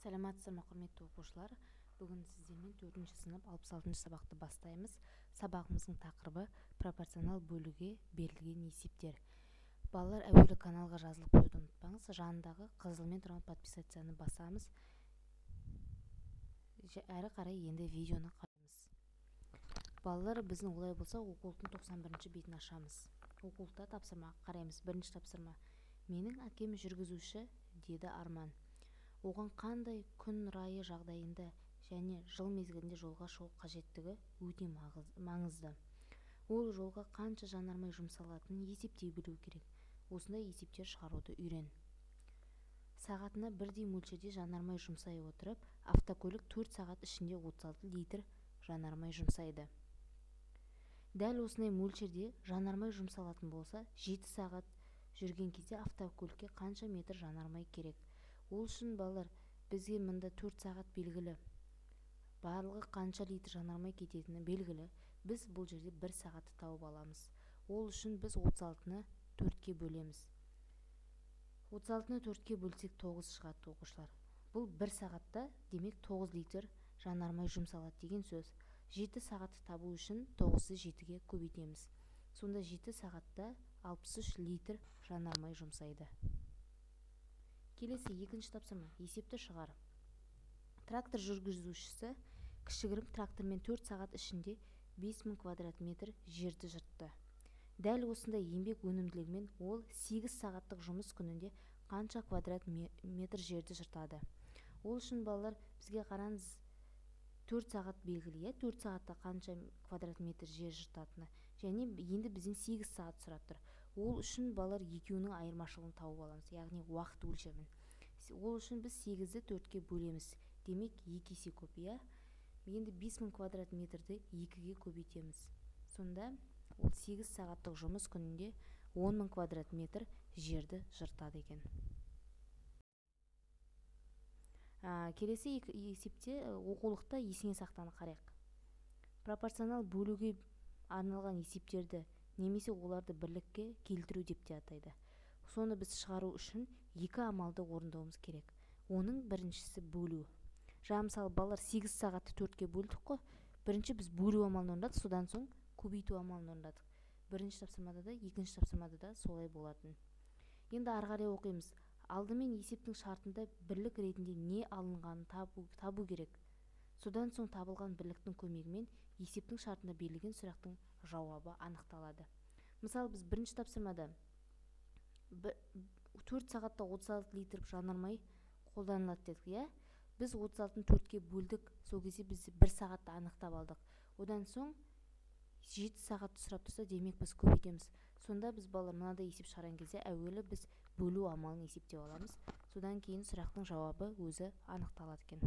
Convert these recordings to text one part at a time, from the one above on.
Сәлеметсіздер ме, құрметті оқушылар? Бүгін сіздермен 4-ші сынып 66-ші сабақты бастаймыз. Сабағымыздың тақырыбы пропорционал бөлуге берілген есептер. Балалар, әуелі каналға жазылып қоюды ұмытпаңыз. Жанындағы қызылмен тұрған подписацияны басамыз. Әрі қарай енді видеоны қараймыз. Балалар, біздің олай болса, оқулықтың 91-ші бетін ашамыз. Оқулықта тапсырма қараймыз. Бірінші тапсырма. Менің әкем жүргізуші, деді Арман. Оған қандай күн райы жағдайында және жыл мезгілінде жолға шығу қажеттігі өте маңызды. Ол жолға қанша жанармай жұмсалатынын есептей білу керек. Осындай есептер шығаруды үйрен. Сағатына бірдей мөлшерде жанармай жұмсай отырып, автокөлік 4 сағат ішінде 36 литр жанармай жұмсайды. Дәл осындай мөлшерде жанармай жұмсалатын болса, 7 сағат жүрген кезде автокөлікке қанша метр жанармай керек? Ол үшін балалар, бізге мында 4 сағат белгілі. Барлығы қанша литр жанармай кететіні белгілі. Біз бұл жерде 1 сағатты тауып аламыз. Ол үшін біз 36-ны 4-ке бөлеміз. 36-ны 4-ке бөлсек 9 шығады оқушылар. Бұл 1 сағатта, демек 9 литр жанармай жұмсалады деген сөз. 7 сағатты табу үшін 9-ды 7-ге көбейтеміз. Сонда 7 сағатта 63 литр жанармай жұмсайды. Келесі екінші тапсырма. Есепті шығар. Трактор жүргізушісі кішігірім трактормен 4 сағат ішінде 5000 квадрат метр жерді жыртты. Дәл осындай еңбек өнімділігімен ол 8 сағаттық жұмыс күнінде қанша квадрат метр жерді жыртады? Ол үшін балалар, бізге қараңыз, 4 сағат белгілі, 4 сағатта қанша квадрат метр жер жыртатыны. Және енді бізден 8 сағат сұрап тұр. Ол үшін балалар екеуінің айырмашылығын тауып аламыз, яғни уақыт өлшемін. Ол үшін біз 8-ді 4-ке бөлеміз. Демек 2 есе көп, иә? Енді 5000 квадрат метрді 2-ге көбейтеміз. Сонда ол 8 сағаттық жұмыс күнінде 10.000 квадрат метр жерді жыртады екен. Келесі есепте оқулықта есіңе сақтаны қарайық. Пропорционал бөлуге арналған есептерді немесе оларды бірлікке келтіру деп те атайды. Соны біз шығару үшін 2 амалды орындауымыз керек. Оның біріншісі бөлу. Мысалы, балалар 8 сағатты 4-ке бөлдік қой. Бірінші біз бөлу амалын орындадық, содан соң көбейту амалын орындадық. Бірінші тапсырмада да, екінші тапсырмада да солай болатын. Енді ары қарай оқимыз. Алдымен есептің шартында бірлік ретінде не алынғанын табу керек. Содан соң табылған бірліктің көмегімен есептің шартында берілген сұрақтың жауабы анықталады. Мысалы, біз бірінші тапсырмада 4 сағатта 36 литр жанармай қолданылады дедік, иә? Біз 36-ны 4-ке бөлдік, сол кезде біз 1 сағатта анықтап алдық. Одан соң 7 сағатты сұрап тұрса, демек біз көбейтеміз. Сонда біз балалар мынада есеп шығарған кезде әуелі біз бөлу амалын есептеп аламыз. Содан кейін сұрақтың жауабы өзі анықталады екен.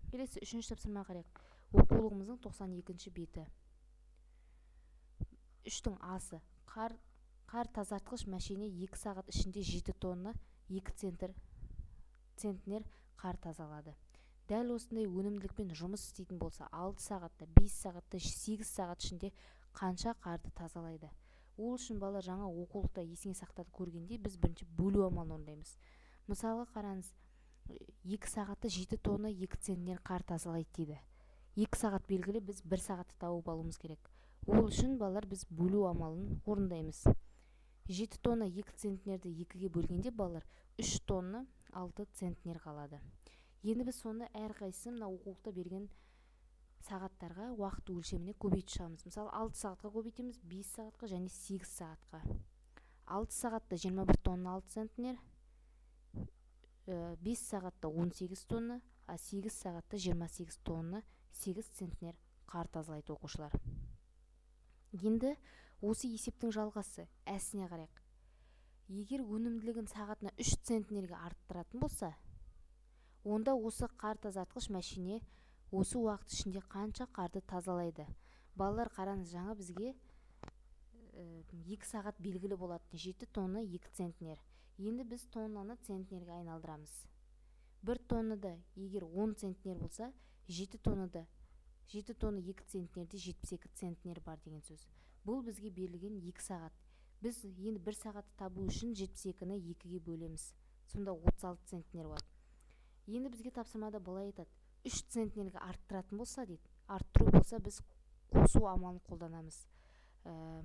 Келесі 3-ші тапсырма қарайық. Оқулығымыздың 92-ші беті. 3-тің асы. Қар тазартқыш мәшине 2 сағат ішінде 7 тонна 2 центнер қар тазалады. Дәл осындай өнімділікпен жұмыс істейтін болса, 6 сағатта, 5 сағатта, 8 сағат ішінде қанша қарды тазалайды? Ол үшін балалар жаңа оқулықта есіңе сақтады көргенде біз бірінші бөлу амалын орындаймыз. Мысалы, қараңыз, 2 сағатта 7 тонна 2 центнер қар тазалайды дейді. 2 сағат белгілі, біз 1 сағатты тауып алуымыз керек. Ол үшін балалар біз бөлу амалын орындаймыз. 7 тонна 2 центнерді 2-ге бөлгенде балалар 3 тонна 6 центнер қалады. Енді біз соны әрқайсысы мына оқулықта берген сағаттарға уақыт өлшеміне көбейтіп шығамыз. Мысалы, 6 сағатқа көбейтеміз, 5 сағатқа және 8 сағатқа. 6 сағатта 21 тонна 6 центнер, 5 сағатта 18 тонна, 8 сағатта 28 тонна 8 центнер қар тазалайды оқушылар. Енді осы есептің жалғасы әсіне қарайық. Егер өнімділігін сағатына 3 центнерге арттыратын болса, онда осы қар тазартқыш мәшине осы уақыт ішінде қанша қарды тазалайды? Балалар, қараңыз, жаңа бізге 2 сағат белгілі болатын, 7 тонна 2 центнер. Енді біз тоннаны центнерге айналдырамыз. 1 тоннада егер 10 центнер болса, 7 тонна 2 центнерде 72 центнер бар деген сөз. Бұл бізге берілген 2 сағат. Біз енді 1 сағатты табу үшін 72-ні 2-ге бөлеміз. сонда 36 центнер болады. Енді бізге тапсырмада былай айтады: 3 центнерге арттыратын болса дейді, арттыру болса біз қосу амалын қолданамыз.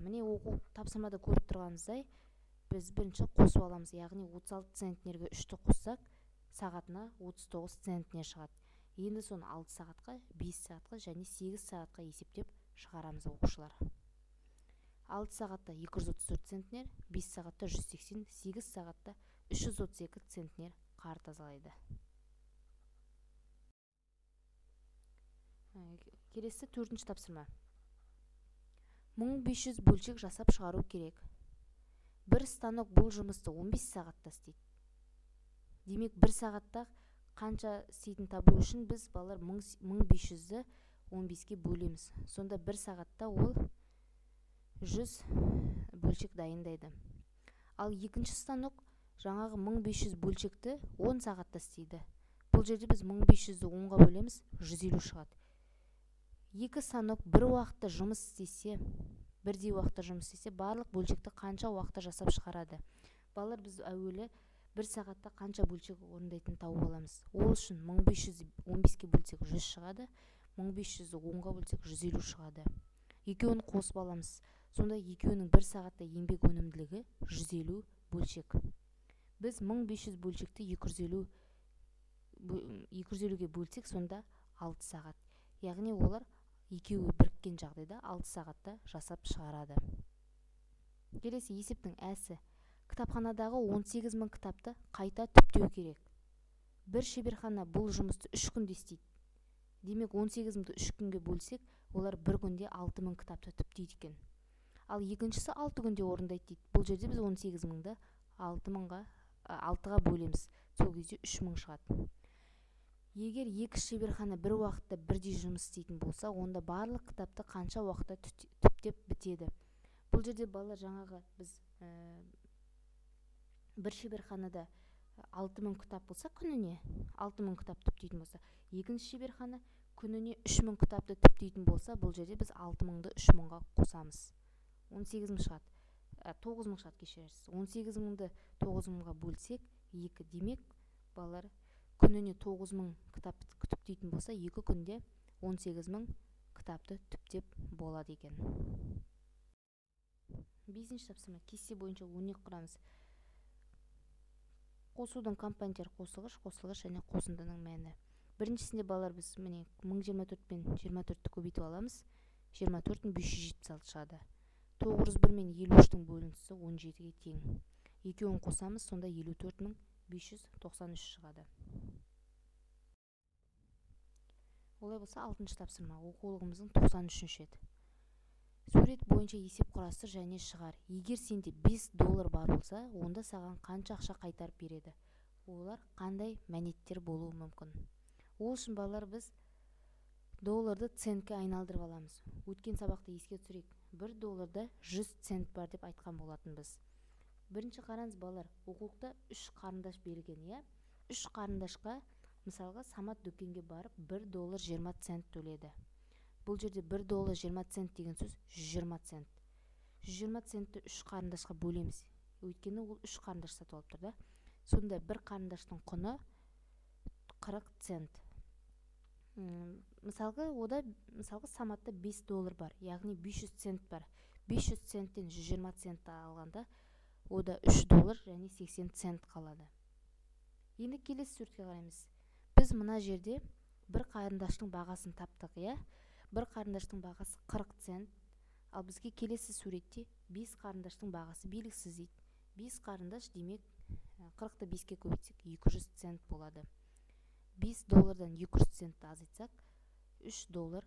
Міне оқу тапсырмада көріп тұрғанымыздай біз бірінші қосып аламыз, яғни 36 центнерге 3-ті қоссақ сағатына 39 центнер шығады. Енді соны 6 сағатқа, 5 сағатқа және 8 сағатқа есептеп шығарамыз оқушылар. 6 сағатта 234 центнер, 5 сағатта 180, 8 сағатта 332 центнер қар тазалайды. Келесі 4-ші тапсырма. 1500 бөлшек жасап шығару керек. Бір станок бұл жұмысты 15 сағатта істейді. Демек, 1 сағатта қанша істейтін табу үшін біз балалар 1500-ді 15-ке бөлеміз. Сонда 1 сағатта ол 100 бөлшек дайындайды. Ал екінші станок жаңағы 1500 бөлшекті 10 сағатта істейді. Бұл жерде біз 1500-ді 10-ға бөлеміз, 150 шығады. Екі станок бір уақытта жұмыс істесе, бірдей уақытта жұмыс істесе, барлық бөлшекті қанша уақытта жасап шығарады? Балалар, біз әуелі 1 сағатта қанша бөлшек орындайтын тауып аламыз. Ол үшін 1500-ді 15-ке бөлсек 100 шығады, 1500-ді 10-ға бөлсек 150 шығады. Екеуін қосып аламыз. Сонда екеуінің 1 сағатта еңбек өнімділігі 150 бөлшек. Біз 1500 бөлшекті 250-ге бөлсек, сонда 6 сағат. Яғни олар екеуі біріккен жағдайда 6 сағатта жасап шығарады. Келесі есептің әсі. Кітапханадағы 18 000 кітапты қайта түптеу керек. Бір шеберхана бұл жұмысты 3 күнде істейді. Демек, 18 000-ді 3 күнге бөлсек, олар бір күнде 6 000 кітапты түптейді екен. Ал екіншісі 6 күнде орындайды дейді. Бұл жерде біз 18 000-ді 6-ға бөлеміз. Сол кезде 3000 шығады. Егер екі шеберхана бір уақытта бірдей жұмыс істейтін болса, онда барлық кітапты қанша уақытта түптеп бітеді? Бұл жерде балалар жаңағы біз бір шеберханада 6000 кітап болса, күніне 6000 кітап түптейтін болса, екінші шеберхана күніне 3000 кітапты түптейтін болса, бұл жерде біз 6000-ды 3000-ға қосамыз. 18000 шығады. 9000 шығады, кешірерсіз. 18000-ді 9000-ға бөлсек, 2. Демек, балалар күніне 9000 кітап түптейтін болса, 2 күнде 18000 кітапты түптеп болады екен. 5-ші тапсырма. Кесте бойынша өрнек құрамыз. Қосудың компоненттері қосылғыш және қосындының мәні. Біріншісінде балалар біз міне 1024 пен 24-ті көбейтіп аламыз. 24-ін 576 шығады. 901 мен 53-тің бөлінісі 17-ге тең. Екеуін қосамыз, сонда 54593 шығады. Олай болса 6-шы тапсырма. Оқулығымыздың 93-ші еді. Сурет бойынша есеп құрастыр және шығар. Егер сенде $5 бар болса, онда саған қанша ақша қайтарып береді? Олар қандай мәнеттер болуы мүмкін? Ол үшін балалар біз долларды центке айналдырып аламыз. Өткен сабақты еске түсірейік. $1-да 100 цент бар деп айтқан болатынбыз. Бірінші қараңыз балалар, оқулықта 3 қарындаш берілген, 3 қарындашқа мысалға Самат дүкенге барып $1.20 цент төледі. Бұл жерде $1.20 цент деген сөз 120 цент. 120 центті 3 қарындашқа бөлеміз. Өйткені ол 3 қарындаш сатып алып тұр да. Сонда бір қарындаштың құны 40 цент. Мысалға Саматта $5 бар, яғни 500 цент бар. 500 центтен 120 центті алғанда, ода $3 және 80 цент қалады. Енді келесі суретке қараймыз. Біз мына жерде бір қарындаштың бағасын таптық, бір қарындаштың бағасы 40 цент, ал бізге келесі суретте 5 қарындаштың бағасы белгісіз дейді. 5 қарындаш, демек 40-ты 5-ке көбейтсек 200 цент болады. $5-дан 200 центті азайтсақ, $3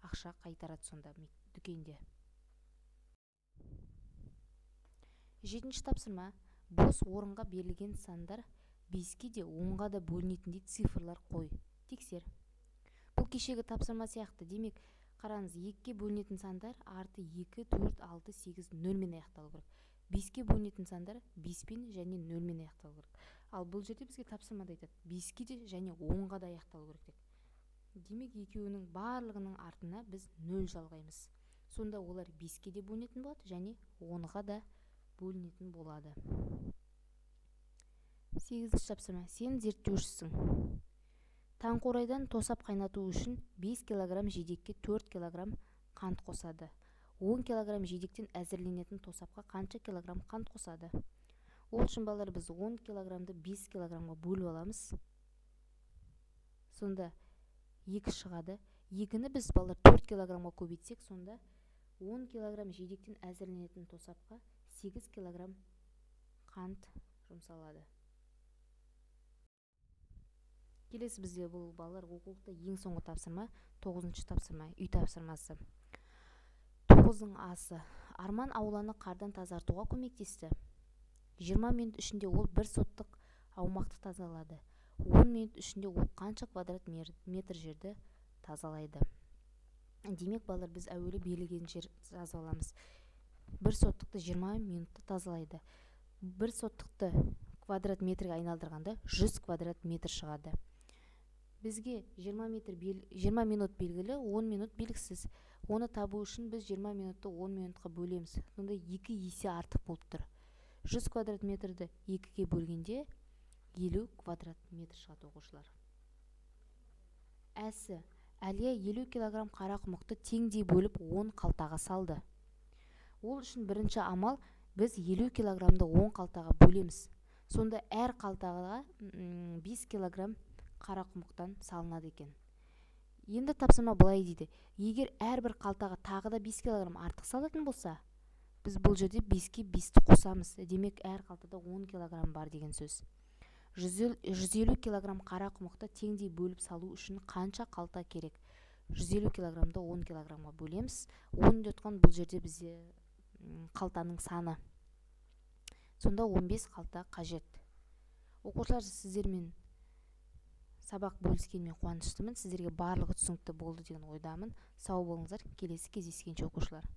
ақша қайтарады сонда дүкенде. 7-ші тапсырма. Бос орынға берілген сандар 5-ке де 10-ға да бөлінетіндей цифрлар қой. Тексер. Бұл кешегі тапсырма сияқты. Демек, қараңыз, 2-ке бөлінетін сандар арты 2, 4, 6, 8, 0-мен аяқталу керек. 5-ке бөлінетін сандар 5-пен және 0-мен аяқталу керек. Ал бұл жерде бізге тапсырмада айтады, 5-ке де және 10-ға да аяқталу керек. Демек, екеуінің барлығының артына біз 0 жалғаймыз. Сонда олар 5-ке де бөлінетін болады және 10-ға да бөлінетін болады. 8-ші тапсырма. Сен зерттеушісің. Таңқурайдан тосап қайнату үшін 5 кг жидекке 4 кг қант қосады. 10 кг жидектен әзірленетін тосапқа қанша килограмм қант қосады? Ол үшін балалар біз 10 кг-ды 5 кг-ға бөліп аламыз. Сонда 2 шығады. 2-ні біз балалар 4 кг-ға көбейтсек, сонда 10 кг жидектен әзірленетін тосапқа 8 кг қант жұмсалады. Келесі бізде бұл балалар оқулықта ең соңғы тапсырма, 9-ші тапсырма, үй тапсырмасы. 9-ның асы. Арман ауланы қардан тазартуға көмектесті. 20 минут ішінде ол 1 соттық аумақты тазалады. 10 минут ішінде ол қанша квадрат метр жерді тазалайды? Демек, балалар, біз әуелі берілген жер жазып аламыз. 1 соттықты 20 минутта тазалайды. 1 соттықты квадрат метрге айналдырғанда 100 квадрат метр шығады. Бізге 20 минут белгілі, 10 минут белгісіз. Оны табу үшін біз 20 минутты 10 минутқа бөлеміз. Сонда 2 есе артық болып тұр. 100 квадрат метрді 2-ге бөлгенде 50 квадрат метр шығады оқушылар. Әсі. Әлия 50 кг қара құмықты теңдей бөліп 10 қалтаға салды. Ол үшін бірінші амал, біз 50 кг-ды 10 қалтаға бөлеміз. Сонда әр қалтаға 5 кг қара құмықтан салынады екен. Енді тапсырма былай дейді. Егер әрбір қалтаға тағы да 5 кг артық салатын болса, біз бұл жерде 5-ке 5-ті қосамыз. Демек, әр қалтада 10 кг бар деген сөз. 150 кг қара құмықты теңдей бөліп салу үшін қанша қалта керек? 150 кг-ды 10 кг-ға бөлеміз. 10 детқан бұл жерде бізде қалтаның саны. Сонда 15 қалта қажет. Оқушылар, сіздермен сабақ бөліскенмен қуаныштымын. Сіздерге барлығы түсінікті болды деген ойдамын. Сау болыңыздар. Келесі кездескенше оқушылар.